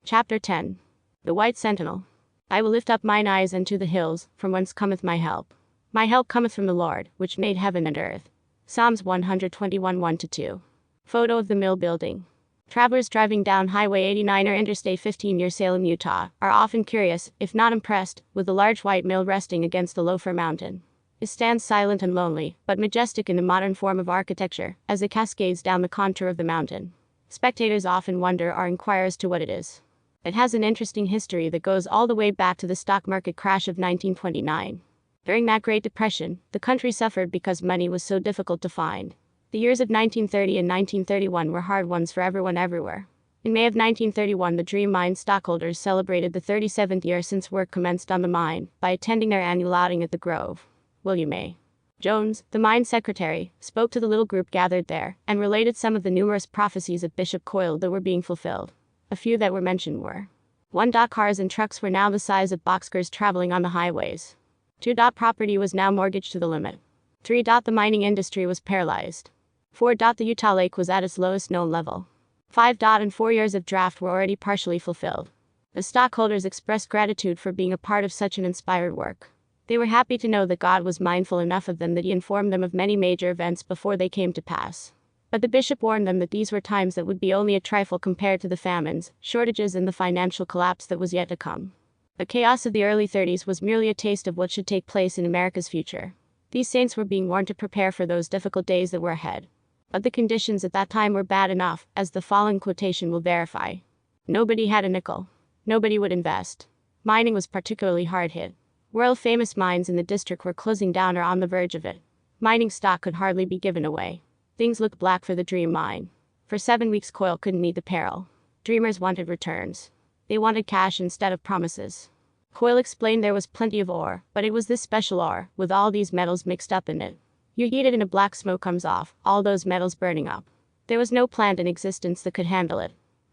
Chapter 10. The White Sentinel. I will lift up mine eyes unto the hills, from whence cometh my help. My help cometh from the Lord, which made heaven and earth. Psalms 121 1-2. Photo of the mill building. Travelers driving down Highway 89 or Interstate 15 near Salem, Utah, are often curious, if not impressed, with the large white mill resting against the low-fir mountain. It stands silent and lonely, but majestic in the modern form of architecture, as it cascades down the contour of the mountain. Spectators often wonder or inquire as to what it is. It has an interesting history that goes all the way back to the stock market crash of 1929. During that Great Depression, the country suffered because money was so difficult to find. The years of 1930 and 1931 were hard ones for everyone everywhere. In May of 1931, the Dream Mine stockholders celebrated the 37th year since work commenced on the mine by attending their annual outing at the Grove. William A. Jones, the mine secretary, spoke to the little group gathered there and related some of the numerous prophecies of Bishop Coyle that were being fulfilled. A few that were mentioned were 1. Cars and trucks were now the size of boxcars traveling on the highways. 2. Property was now mortgaged to the limit. 3. The mining industry was paralyzed. 4. The Utah Lake was at its lowest known level. 5. And 4 years of draft were already partially fulfilled. The stockholders expressed gratitude for being a part of such an inspired work. They were happy to know that God was mindful enough of them that He informed them of many major events before they came to pass. But the bishop warned them that these were times that would be only a trifle compared to the famines, shortages, and the financial collapse that was yet to come. The chaos of the early 30s was merely a taste of what should take place in America's future. These saints were being warned to prepare for those difficult days that were ahead. But the conditions at that time were bad enough, as the following quotation will verify. Nobody had a nickel. Nobody would invest. Mining was particularly hard hit. World-famous mines in the district were closing down or on the verge of it. Mining stock could hardly be given away. Things looked black for the Dream Mine. For 7 weeks Coyle couldn't meet the peril. Dreamers wanted returns. They wanted cash instead of promises. Coyle explained there was plenty of ore, but it was this special ore, with all these metals mixed up in it. You heat it and a black smoke comes off, all those metals burning up. There was no plant in existence that could handle it.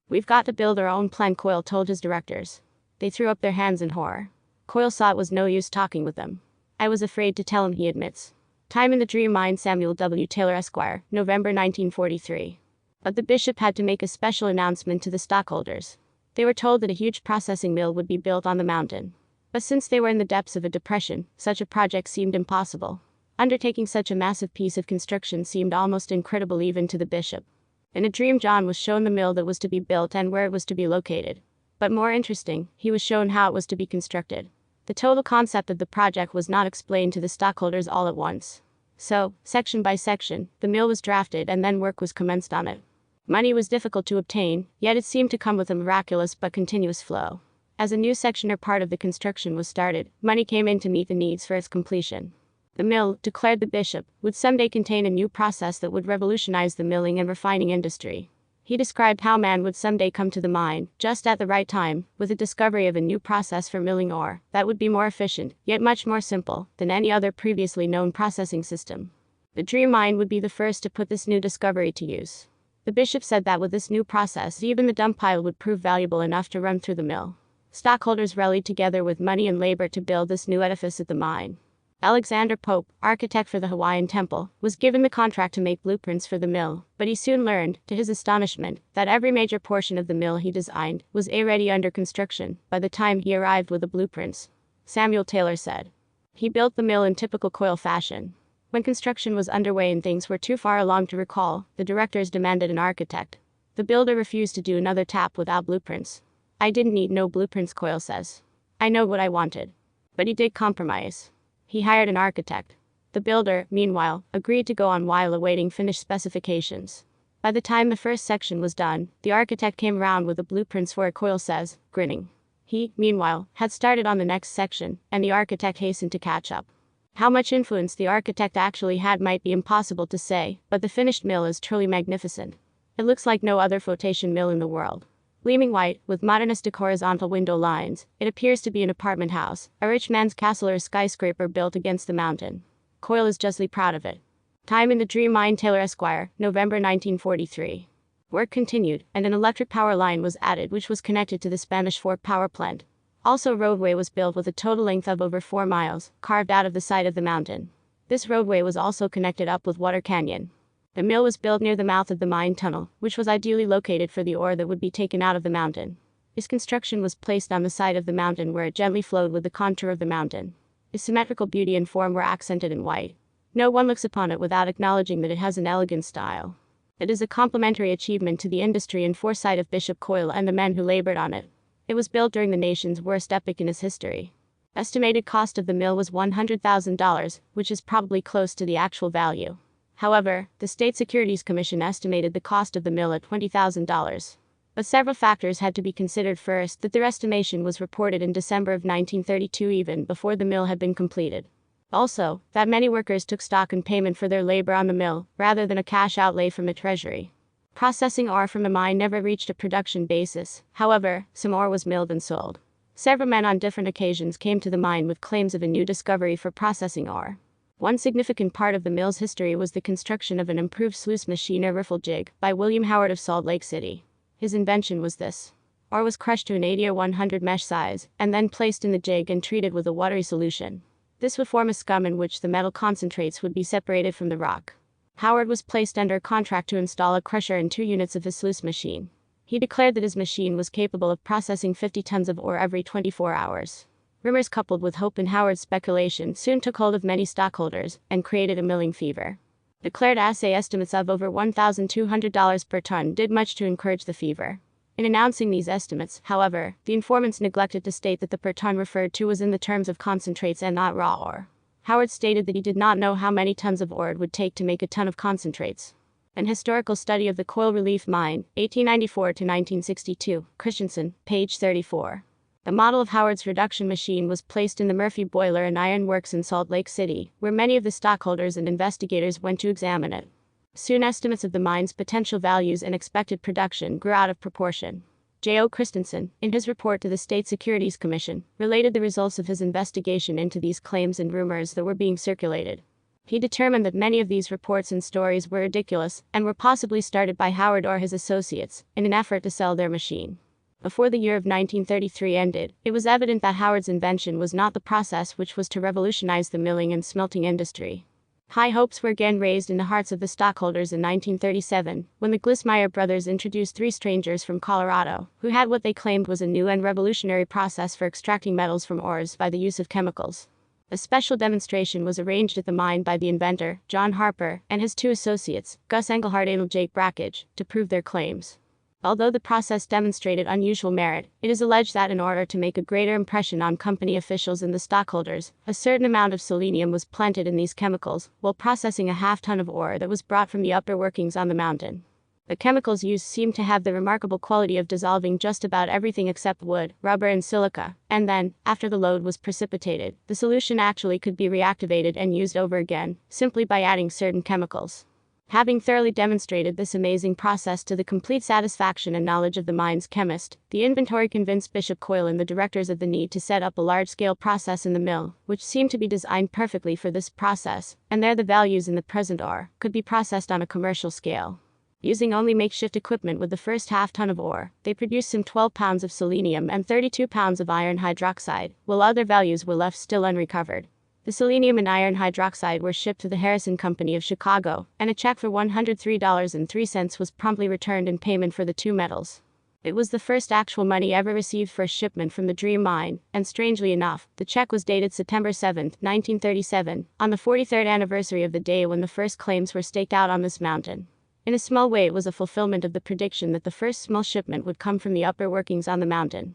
We've got to build our own plant, Coyle told his directors. They threw up their hands in horror. Coyle saw it was no use talking with them. I was afraid to tell him, he admits. Time in the Dream Mine, Samuel W. Taylor, Esquire, November 1943. But the bishop had to make a special announcement to the stockholders. They were told that a huge processing mill would be built on the mountain. But since they were in the depths of a depression, such a project seemed impossible. Undertaking such a massive piece of construction seemed almost incredible even to the bishop. In a dream, John was shown the mill that was to be built and where it was to be located. But more interesting, he was shown how it was to be constructed. The total concept of the project was not explained to the stockholders all at once. So, section by section, the mill was drafted and then work was commenced on it. Money was difficult to obtain, yet it seemed to come with a miraculous but continuous flow. As a new section or part of the construction was started, money came in to meet the needs for its completion. The mill, declared the bishop, would someday contain a new process that would revolutionize the milling and refining industry. He described how man would someday come to the mine, just at the right time, with the discovery of a new process for milling ore that would be more efficient, yet much more simple, than any other previously known processing system. The Dream Mine would be the first to put this new discovery to use. The bishop said that with this new process, even the dump pile would prove valuable enough to run through the mill. Stockholders rallied together with money and labor to build this new edifice at the mine. Alexander Pope, architect for the Hawaiian Temple, was given the contract to make blueprints for the mill, but he soon learned, to his astonishment, that every major portion of the mill he designed was already under construction by the time he arrived with the blueprints. Samuel Taylor said. He built the mill in typical Coyle fashion. When construction was underway and things were too far along to recall, the directors demanded an architect. The builder refused to do another tap without blueprints. I didn't need no blueprints, Coyle says. I know what I wanted. But he did compromise. He hired an architect. The builder, meanwhile, agreed to go on while awaiting finished specifications. By the time the first section was done, the architect came round with the blueprints for it, Coyle says, grinning. He, meanwhile, had started on the next section, and the architect hastened to catch up. How much influence the architect actually had might be impossible to say, but the finished mill is truly magnificent. It looks like no other flotation mill in the world. Gleaming white, with modernistic horizontal window lines, it appears to be an apartment house, a rich man's castle or a skyscraper built against the mountain. Coyle is justly proud of it. Time in the Dream Mine, Taylor, Esquire, November 1943. Work continued, and an electric power line was added which was connected to the Spanish Fork power plant. Also, a roadway was built with a total length of over 4 miles, carved out of the side of the mountain. This roadway was also connected up with Water Canyon. The mill was built near the mouth of the mine tunnel, which was ideally located for the ore that would be taken out of the mountain. Its construction was placed on the side of the mountain where it gently flowed with the contour of the mountain. Its symmetrical beauty and form were accented in white. No one looks upon it without acknowledging that it has an elegant style. It is a complimentary achievement to the industry and foresight of Bishop Coyle and the men who labored on it. It was built during the nation's worst epoch in its history. Estimated cost of the mill was $100,000, which is probably close to the actual value. However, the State Securities Commission estimated the cost of the mill at $20,000. But several factors had to be considered. First, that their estimation was reported in December of 1932, even before the mill had been completed. Also, that many workers took stock in payment for their labor on the mill, rather than a cash outlay from the treasury. Processing ore from the mine never reached a production basis. However, some ore was milled and sold. Several men on different occasions came to the mine with claims of a new discovery for processing ore. One significant part of the mill's history was the construction of an improved sluice machine or riffle jig by William Howard of Salt Lake City. His invention was this. Ore was crushed to an 80 or 100 mesh size, and then placed in the jig and treated with a watery solution. This would form a scum in which the metal concentrates would be separated from the rock. Howard was placed under contract to install a crusher in 2 units of his sluice machine. He declared that his machine was capable of processing 50 tons of ore every 24 hours. Rumors coupled with hope in Howard's speculation soon took hold of many stockholders and created a milling fever. Declared assay estimates of over $1,200 per ton did much to encourage the fever. In announcing these estimates, however, the informants neglected to state that the per ton referred to was in the terms of concentrates and not raw ore. Howard stated that he did not know how many tons of ore it would take to make a ton of concentrates. An historical study of the Coil Relief Mine, 1894 to 1962, Christensen, page 34. The model of Howard's reduction machine was placed in the Murphy Boiler and Iron Works in Salt Lake City, where many of the stockholders and investigators went to examine it. Soon estimates of the mine's potential values and expected production grew out of proportion. J.O. Christensen, in his report to the State Securities Commission, related the results of his investigation into these claims and rumors that were being circulated. He determined that many of these reports and stories were ridiculous and were possibly started by Howard or his associates in an effort to sell their machine. Before the year of 1933 ended, it was evident that Howard's invention was not the process which was to revolutionize the milling and smelting industry. High hopes were again raised in the hearts of the stockholders in 1937, when the Glissmeyer brothers introduced 3 strangers from Colorado, who had what they claimed was a new and revolutionary process for extracting metals from ores by the use of chemicals. A special demonstration was arranged at the mine by the inventor, John Harper, and his 2 associates, Gus Engelhart and Jake Brackage, to prove their claims. Although the process demonstrated unusual merit, it is alleged that in order to make a greater impression on company officials and the stockholders, a certain amount of selenium was planted in these chemicals, while processing a half-ton of ore that was brought from the upper workings on the mountain. The chemicals used seemed to have the remarkable quality of dissolving just about everything except wood, rubber and silica, and then, after the load was precipitated, the solution actually could be reactivated and used over again, simply by adding certain chemicals. Having thoroughly demonstrated this amazing process to the complete satisfaction and knowledge of the mine's chemist, the inventory convinced Bishop Coyle and the directors of the need to set up a large-scale process in the mill, which seemed to be designed perfectly for this process, and there the values in the present ore could be processed on a commercial scale. Using only makeshift equipment with the first half-ton of ore, they produced some 12 pounds of selenium and 32 pounds of iron hydroxide, while other values were left still unrecovered. The selenium and iron hydroxide were shipped to the Harrison Company of Chicago, and a check for $103.03 was promptly returned in payment for the 2 metals. It was the first actual money ever received for a shipment from the Dream Mine, and strangely enough, the check was dated September 7, 1937, on the 43rd anniversary of the day when the first claims were staked out on this mountain. In a small way, it was a fulfillment of the prediction that the first small shipment would come from the upper workings on the mountain.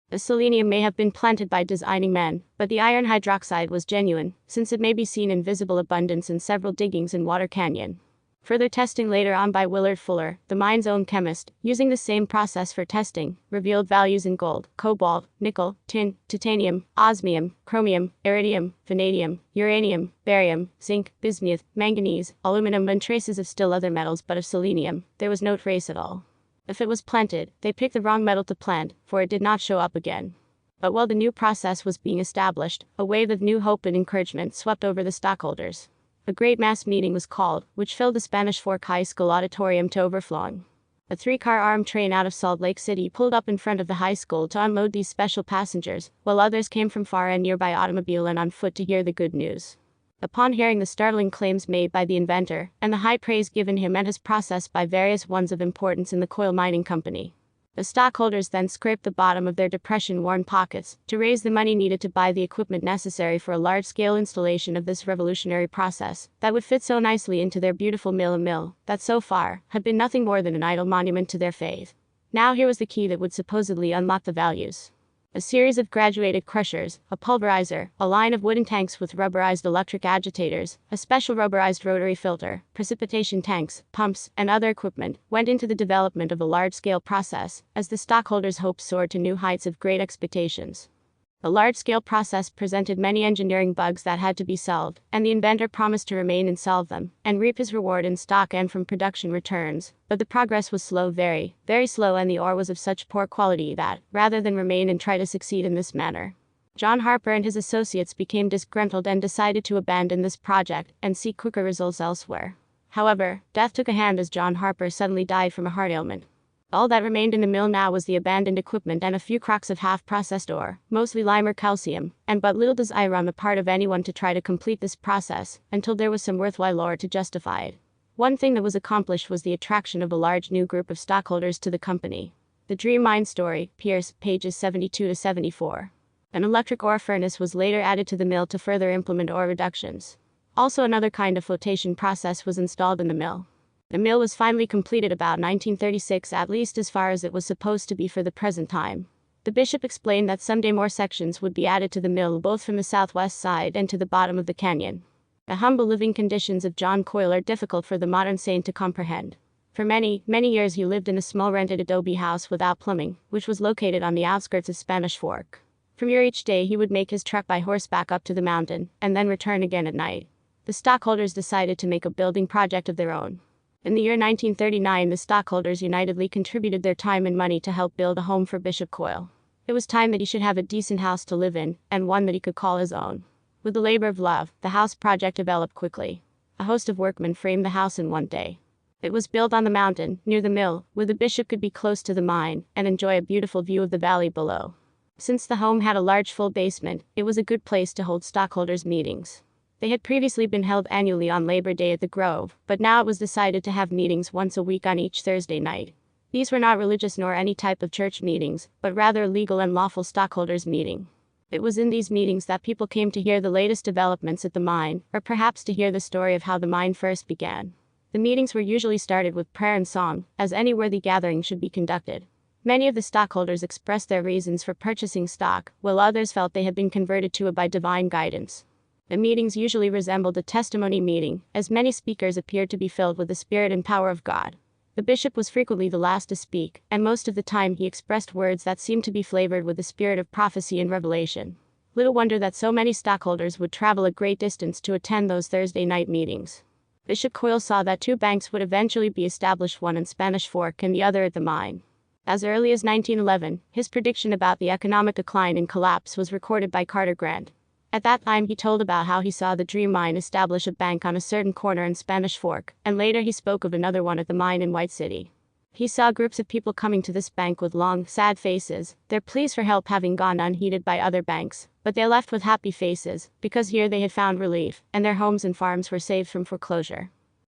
The selenium may have been planted by designing men, but the iron hydroxide was genuine, since it may be seen in visible abundance in several diggings in Water Canyon. Further testing later on by Willard Fuller, the mine's own chemist, using the same process for testing, revealed values in gold, cobalt, nickel, tin, titanium, osmium, chromium, iridium, vanadium, uranium, barium, zinc, bismuth, manganese, aluminum, and traces of still other metals, but of selenium, there was no trace at all. If it was planted, they picked the wrong metal to plant, for it did not show up again. But while the new process was being established, a wave of new hope and encouragement swept over the stockholders. A great mass meeting was called, which filled the Spanish Fork High School auditorium to overflowing. A 3-car armed train out of Salt Lake City pulled up in front of the high school to unload these special passengers, while others came from far and near by automobile and on foot to hear the good news. Upon hearing the startling claims made by the inventor, and the high praise given him and his process by various ones of importance in the Coyle Mining Company, The stockholders then scraped the bottom of their depression-worn pockets to raise the money needed to buy the equipment necessary for a large-scale installation of this revolutionary process that would fit so nicely into their beautiful mill that so far had been nothing more than an idle monument to their faith. Now here was the key that would supposedly unlock the values. A series of graduated crushers, a pulverizer, a line of wooden tanks with rubberized electric agitators, a special rubberized rotary filter, precipitation tanks, pumps, and other equipment went into the development of a large-scale process, as the stockholders' hopes soared to new heights of great expectations. The large-scale process presented many engineering bugs that had to be solved, and the inventor promised to remain and solve them, and reap his reward in stock and from production returns. But the progress was slow, very, very slow, and the ore was of such poor quality that, rather than remain and try to succeed in this manner, John Harper and his associates became disgruntled and decided to abandon this project and seek quicker results elsewhere. However, death took a hand as John Harper suddenly died from a heart ailment. All that remained in the mill now was the abandoned equipment and a few crocks of half-processed ore, mostly lime or calcium, and but little desire on the part of anyone to try to complete this process, until there was some worthwhile ore to justify it. One thing that was accomplished was the attraction of a large new group of stockholders to the company. The Dream Mine Story, Pierce, pages 72 to 74. An electric ore furnace was later added to the mill to further implement ore reductions. Also another kind of flotation process was installed in the mill. The mill was finally completed about 1936, at least as far as it was supposed to be for the present time. The bishop explained that someday more sections would be added to the mill both from the southwest side and to the bottom of the canyon. The humble living conditions of John Coyle are difficult for the modern saint to comprehend. For many, many years he lived in a small rented adobe house without plumbing, which was located on the outskirts of Spanish Fork. From here each day he would make his trek by horseback up to the mountain, and then return again at night. The stockholders decided to make a building project of their own. In the year 1939, the stockholders unitedly contributed their time and money to help build a home for Bishop Coyle. It was time that he should have a decent house to live in, and one that he could call his own. With the labor of love, the house project developed quickly. A host of workmen framed the house in one day. It was built on the mountain, near the mill, where the bishop could be close to the mine, and enjoy a beautiful view of the valley below. Since the home had a large full basement, it was a good place to hold stockholders' meetings. They had previously been held annually on Labor Day at the Grove, but now it was decided to have meetings once a week on each Thursday night. These were not religious nor any type of church meetings, but rather a legal and lawful stockholders' meeting. It was in these meetings that people came to hear the latest developments at the mine, or perhaps to hear the story of how the mine first began. The meetings were usually started with prayer and song, as any worthy gathering should be conducted. Many of the stockholders expressed their reasons for purchasing stock, while others felt they had been converted to it by divine guidance. The meetings usually resembled a testimony meeting, as many speakers appeared to be filled with the Spirit and power of God. The bishop was frequently the last to speak, and most of the time he expressed words that seemed to be flavored with the spirit of prophecy and revelation. Little wonder that so many stockholders would travel a great distance to attend those Thursday night meetings. Bishop Coyle saw that two banks would eventually be established, one in Spanish Fork and the other at the mine. As early as 1911, his prediction about the economic decline and collapse was recorded by Carter Grant. At that time he told about how he saw the Dream Mine establish a bank on a certain corner in Spanish Fork, and later he spoke of another one at the mine in White City. He saw groups of people coming to this bank with long, sad faces, their pleas for help having gone unheeded by other banks, but they left with happy faces, because here they had found relief, and their homes and farms were saved from foreclosure.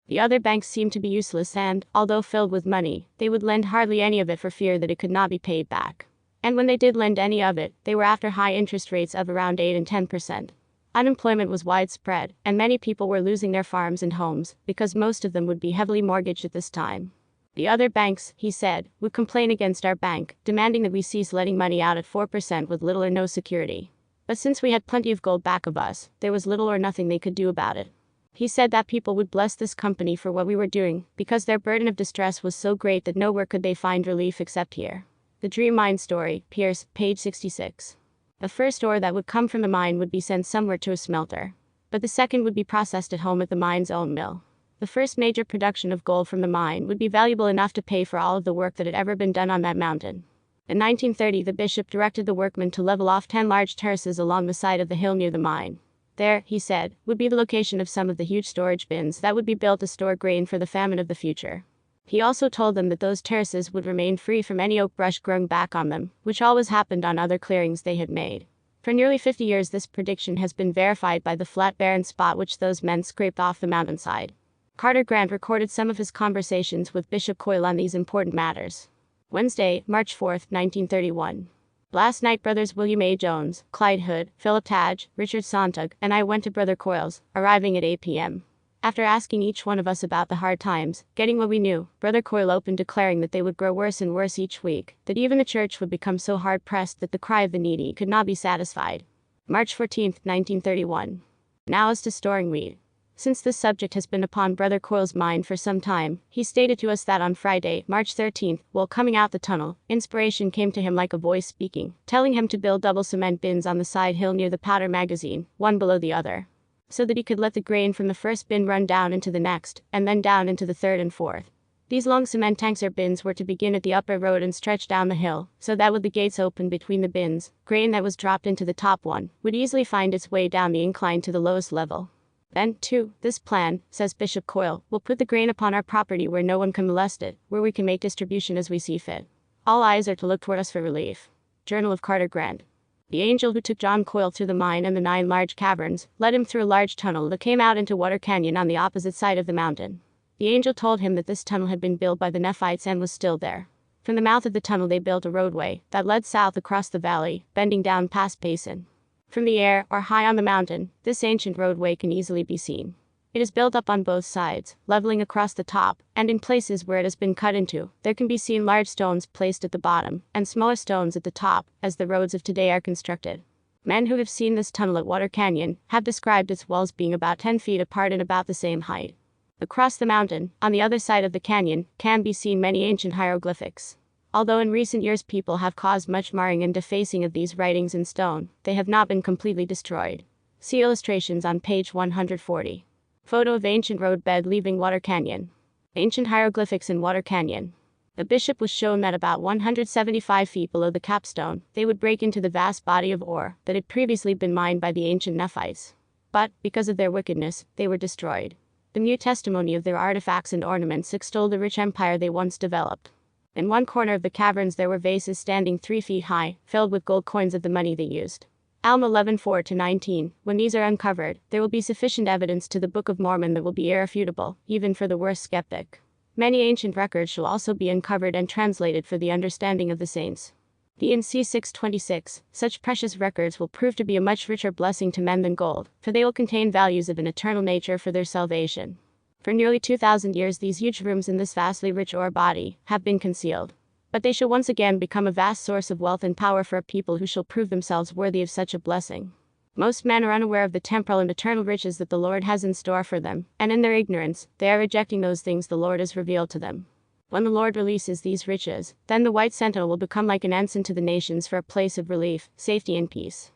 The other banks seemed to be useless and, although filled with money, they would lend hardly any of it for fear that it could not be paid back. And when they did lend any of it, they were after high interest rates of around 8 and 10%. Unemployment was widespread, and many people were losing their farms and homes, because most of them would be heavily mortgaged at this time. The other banks, he said, would complain against our bank, demanding that we cease letting money out at 4% with little or no security. But since we had plenty of gold back of us, there was little or nothing they could do about it. He said that people would bless this company for what we were doing, because their burden of distress was so great that nowhere could they find relief except here. The Dream Mine Story, Pierce, page 66. The first ore that would come from the mine would be sent somewhere to a smelter. But the second would be processed at home at the mine's own mill. The first major production of gold from the mine would be valuable enough to pay for all of the work that had ever been done on that mountain. In 1930, the bishop directed the workmen to level off 10 large terraces along the side of the hill near the mine. There, he said, would be the location of some of the huge storage bins that would be built to store grain for the famine of the future. He also told them that those terraces would remain free from any oak brush growing back on them, which always happened on other clearings they had made. For nearly 50 years this prediction has been verified by the flat barren spot which those men scraped off the mountainside. Carter Grant recorded some of his conversations with Bishop Coyle on these important matters. Wednesday, March 4th, 1931. Last night brothers William A. Jones, Clyde Hood, Philip Tadge, Richard Sontag, and I went to Brother Coyle's, arriving at 8 p.m. After asking each one of us about the hard times, getting what we knew, Brother Coyle opened declaring that they would grow worse and worse each week, that even the church would become so hard-pressed that the cry of the needy could not be satisfied. March 14th, 1931. Now as to storing wheat. Since this subject has been upon Brother Coyle's mind for some time, he stated to us that on Friday, March 13th, while coming out the tunnel, inspiration came to him like a voice speaking, telling him to build double cement bins on the side hill near the powder magazine, one below the other, so that he could let the grain from the first bin run down into the next, and then down into the third and fourth. These long cement tanks or bins were to begin at the upper road and stretch down the hill, so that with the gates open between the bins, grain that was dropped into the top one would easily find its way down the incline to the lowest level. Then, too, this plan, says Bishop Coyle, will put the grain upon our property where no one can molest it, where we can make distribution as we see fit. All eyes are to look toward us for relief. Journal of Carter Grant. The angel who took John Coyle through the mine and the 9 large caverns led him through a large tunnel that came out into Water Canyon on the opposite side of the mountain. The angel told him that this tunnel had been built by the Nephites and was still there. From the mouth of the tunnel they built a roadway that led south across the valley, bending down past Basin. From the air, or high on the mountain, this ancient roadway can easily be seen. It is built up on both sides, leveling across the top, and in places where it has been cut into, there can be seen large stones placed at the bottom, and smaller stones at the top, as the roads of today are constructed. Men who have seen this tunnel at Water Canyon have described its walls being about 10 feet apart and about the same height. Across the mountain, on the other side of the canyon, can be seen many ancient hieroglyphics. Although in recent years people have caused much marring and defacing of these writings in stone, they have not been completely destroyed. See illustrations on page 140. Photo of ancient roadbed leaving Water Canyon. Ancient hieroglyphics in Water Canyon. The bishop was shown that about 175 feet below the capstone, they would break into the vast body of ore that had previously been mined by the ancient Nephites. But, because of their wickedness, they were destroyed. The mute testimony of their artifacts and ornaments extolled the rich empire they once developed. In one corner of the caverns there were vases standing 3 feet high, filled with gold coins of the money they used. Alm 11:4-19. When these are uncovered, there will be sufficient evidence to the Book of Mormon that will be irrefutable, even for the worst skeptic. Many ancient records shall also be uncovered and translated for the understanding of the saints. D&C 626. Such precious records will prove to be a much richer blessing to men than gold, for they will contain values of an eternal nature for their salvation. For nearly 2,000 years these huge rooms in this vastly rich ore body have been concealed. But they shall once again become a vast source of wealth and power for a people who shall prove themselves worthy of such a blessing. Most men are unaware of the temporal and eternal riches that the Lord has in store for them, and in their ignorance, they are rejecting those things the Lord has revealed to them. When the Lord releases these riches, then the White Sentinel will become like an ensign to the nations for a place of relief, safety and peace.